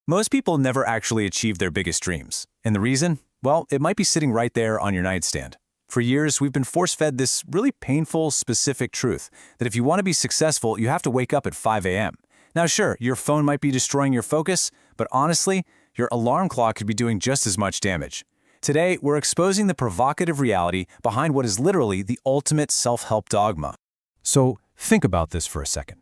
Most people never actually achieve their biggest dreams. And the reason? Well, it might be sitting right there on your nightstand. For years, we've been force-fed this really painful, specific truth that if you want to be successful, you have to wake up at 5 a.m. Now sure, your phone might be destroying your focus, but honestly, your alarm clock could be doing just as much damage. Today, we're exposing the provocative reality behind what is literally the ultimate self-help dogma. So think about this for a second.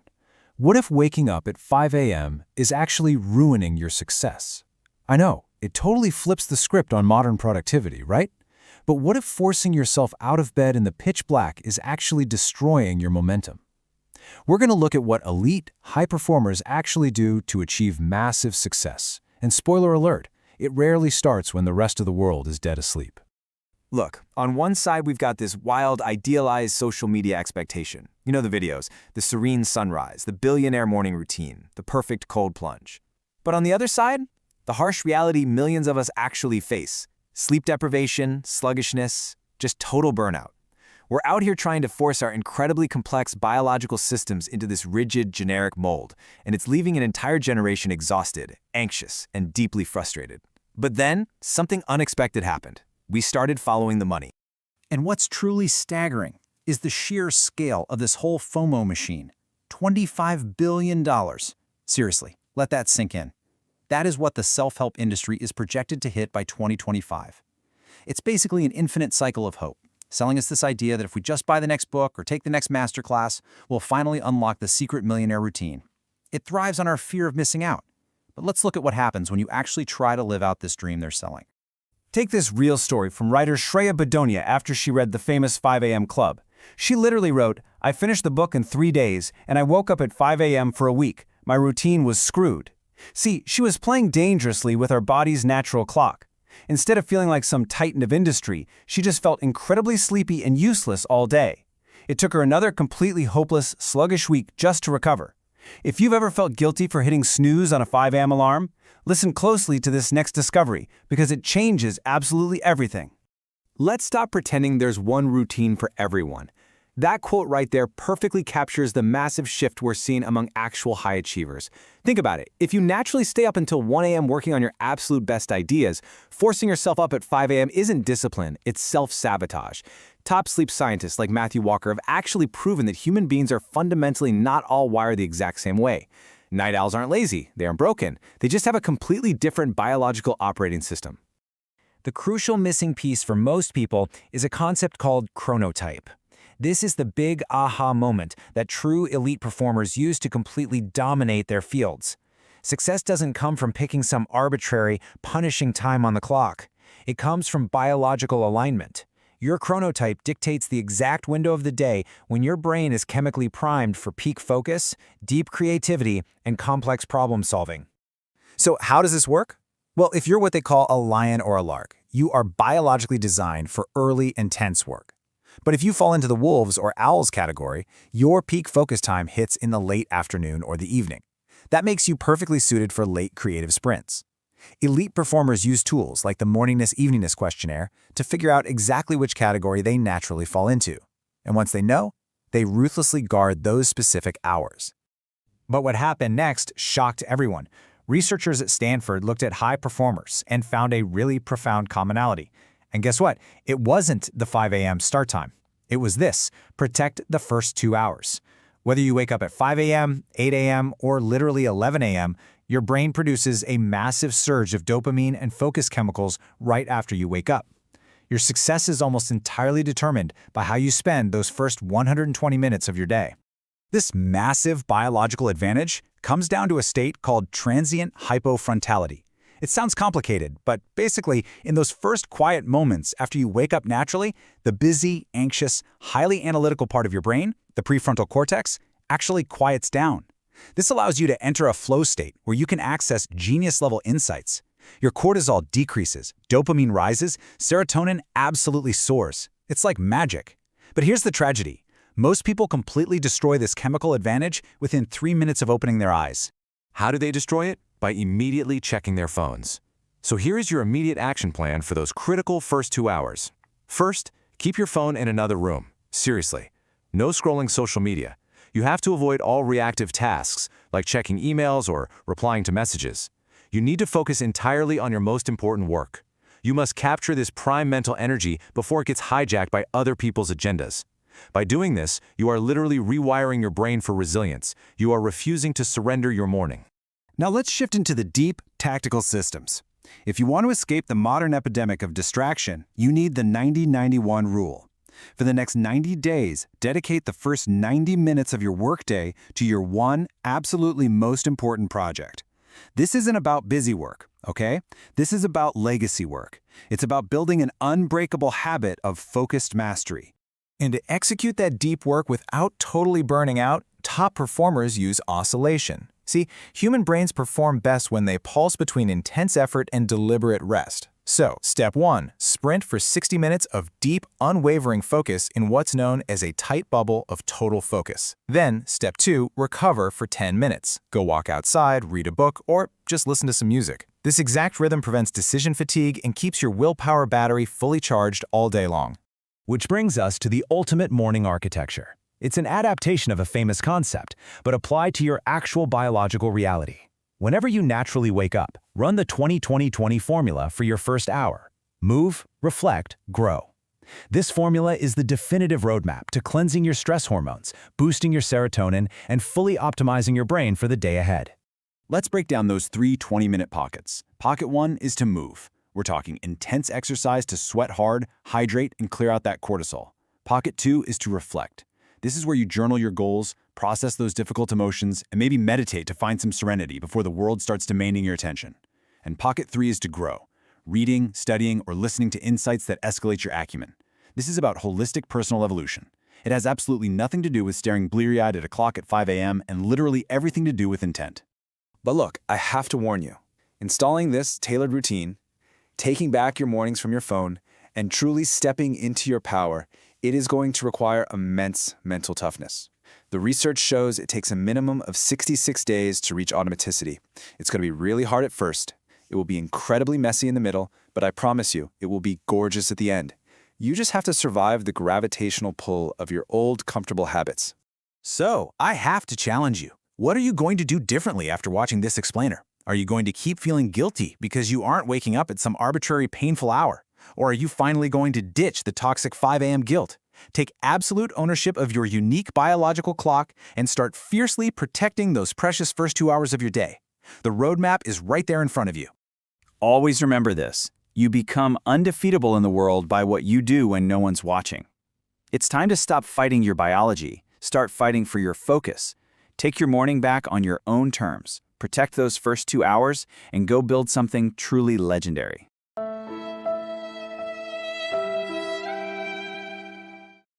What if waking up at 5 a.m. is actually ruining your success? I know, it totally flips the script on modern productivity, right? But what if forcing yourself out of bed in the pitch black is actually destroying your momentum? We're going to look at what elite, high performers actually do to achieve massive success. And spoiler alert, it rarely starts when the rest of the world is dead asleep. Look, on one side we've got this wild, idealized social media expectation. You know the videos, the serene sunrise, the billionaire morning routine, the perfect cold plunge. But on the other side, the harsh reality millions of us actually face. Sleep deprivation, sluggishness, just total burnout. We're out here trying to force our incredibly complex biological systems into this rigid, generic mold, and it's leaving an entire generation exhausted, anxious, and deeply frustrated. But then, something unexpected happened. We started following the money. And what's truly staggering is the sheer scale of this whole FOMO machine. $25 billion. Seriously, let that sink in. That is what the self-help industry is projected to hit by 2025. It's basically an infinite cycle of hope, selling us this idea that if we just buy the next book or take the next masterclass, we'll finally unlock the secret millionaire routine. It thrives on our fear of missing out. But let's look at what happens when you actually try to live out this dream they're selling. Take this real story from writer Shreya Bedonia after she read the famous 5 a.m. Club. She literally wrote, "I finished the book in 3 days, and I woke up at 5 a.m. for a week. My routine was screwed." See, she was playing dangerously with our body's natural clock. Instead of feeling like some titan of industry, she just felt incredibly sleepy and useless all day. It took her another completely hopeless, sluggish week just to recover. If you've ever felt guilty for hitting snooze on a 5 a.m. alarm, listen closely to this next discovery because it changes absolutely everything. Let's stop pretending there's one routine for everyone. That quote right there perfectly captures the massive shift we're seeing among actual high achievers. Think about it. If you naturally stay up until 1 a.m. working on your absolute best ideas, forcing yourself up at 5 a.m. isn't discipline, it's self-sabotage. Top sleep scientists like Matthew Walker have actually proven that human beings are fundamentally not all wired the exact same way. Night owls aren't lazy, they aren't broken. They just have a completely different biological operating system. The crucial missing piece for most people is a concept called chronotype. This is the big aha moment that true elite performers use to completely dominate their fields. Success doesn't come from picking some arbitrary, punishing time on the clock. It comes from biological alignment. Your chronotype dictates the exact window of the day when your brain is chemically primed for peak focus, deep creativity, and complex problem solving. So how does this work? Well, if you're what they call a lion or a lark, you are biologically designed for early, intense work. But if you fall into the wolves or owls category, your peak focus time hits in the late afternoon or the evening. That makes you perfectly suited for late creative sprints. Elite performers use tools like the morningness-eveningness questionnaire to figure out exactly which category they naturally fall into. And once they know, they ruthlessly guard those specific hours. But what happened next shocked everyone. Researchers at Stanford looked at high performers and found a really profound commonality. And guess what? It wasn't the 5 a.m. start time. It was this: protect the first 2 hours. Whether you wake up at 5 a.m., 8 a.m., or literally 11 a.m., your brain produces a massive surge of dopamine and focus chemicals right after you wake up. Your success is almost entirely determined by how you spend those first 120 minutes of your day. This massive biological advantage comes down to a state called transient hypofrontality. It sounds complicated, but basically, in those first quiet moments after you wake up naturally, the busy, anxious, highly analytical part of your brain, the prefrontal cortex, actually quiets down. This allows you to enter a flow state where you can access genius-level insights. Your cortisol decreases, dopamine rises, serotonin absolutely soars. It's like magic. But here's the tragedy. Most people completely destroy this chemical advantage within 3 minutes of opening their eyes. How do they destroy it? By immediately checking their phones. So here is your immediate action plan for those critical first 2 hours. First, keep your phone in another room. Seriously. No scrolling social media. You have to avoid all reactive tasks, like checking emails or replying to messages. You need to focus entirely on your most important work. You must capture this prime mental energy before it gets hijacked by other people's agendas. By doing this, you are literally rewiring your brain for resilience. You are refusing to surrender your morning. Now let's shift into the deep, tactical systems. If you want to escape the modern epidemic of distraction, you need the 90-91 rule. For the next 90 days, dedicate the first 90 minutes of your workday to your one absolutely most important project. This isn't about busy work, okay? This is about legacy work. It's about building an unbreakable habit of focused mastery. And to execute that deep work without totally burning out, top performers use oscillation. See, human brains perform best when they pulse between intense effort and deliberate rest. So, step 1, sprint for 60 minutes of deep, unwavering focus in what's known as a tight bubble of total focus. Then, step 2, recover for 10 minutes. Go walk outside, read a book, or just listen to some music. This exact rhythm prevents decision fatigue and keeps your willpower battery fully charged all day long. Which brings us to the ultimate morning architecture. It's an adaptation of a famous concept, but applied to your actual biological reality. Whenever you naturally wake up, run the 20-20-20 formula for your first hour. Move, reflect, grow. This formula is the definitive roadmap to cleansing your stress hormones, boosting your serotonin, and fully optimizing your brain for the day ahead. Let's break down those 3 20-minute pockets. Pocket 1 is to move. We're talking intense exercise to sweat hard, hydrate, and clear out that cortisol. Pocket 2 is to reflect. This is where you journal your goals, process those difficult emotions, and maybe meditate to find some serenity before the world starts demanding your attention. And Pocket 3 is to grow. Reading, studying, or listening to insights that escalate your acumen. This is about holistic personal evolution. It has absolutely nothing to do with staring bleary-eyed at a clock at 5 a.m. and literally everything to do with intent. But look, I have to warn you. Installing this tailored routine, taking back your mornings from your phone, and truly stepping into your power, it is going to require immense mental toughness. The research shows it takes a minimum of 66 days to reach automaticity. It's going to be really hard at first. It will be incredibly messy in the middle, but I promise you, it will be gorgeous at the end. You just have to survive the gravitational pull of your old, comfortable habits. So, I have to challenge you. What are you going to do differently after watching this explainer? Are you going to keep feeling guilty because you aren't waking up at some arbitrary, painful hour? Or are you finally going to ditch the toxic 5 a.m. guilt? Take absolute ownership of your unique biological clock and start fiercely protecting those precious first 2 hours of your day. The roadmap is right there in front of you. Always remember this. You become undefeatable in the world by what you do when no one's watching. It's time to stop fighting your biology. Start fighting for your focus. Take your morning back on your own terms. Protect those first 2 hours and go build something truly legendary.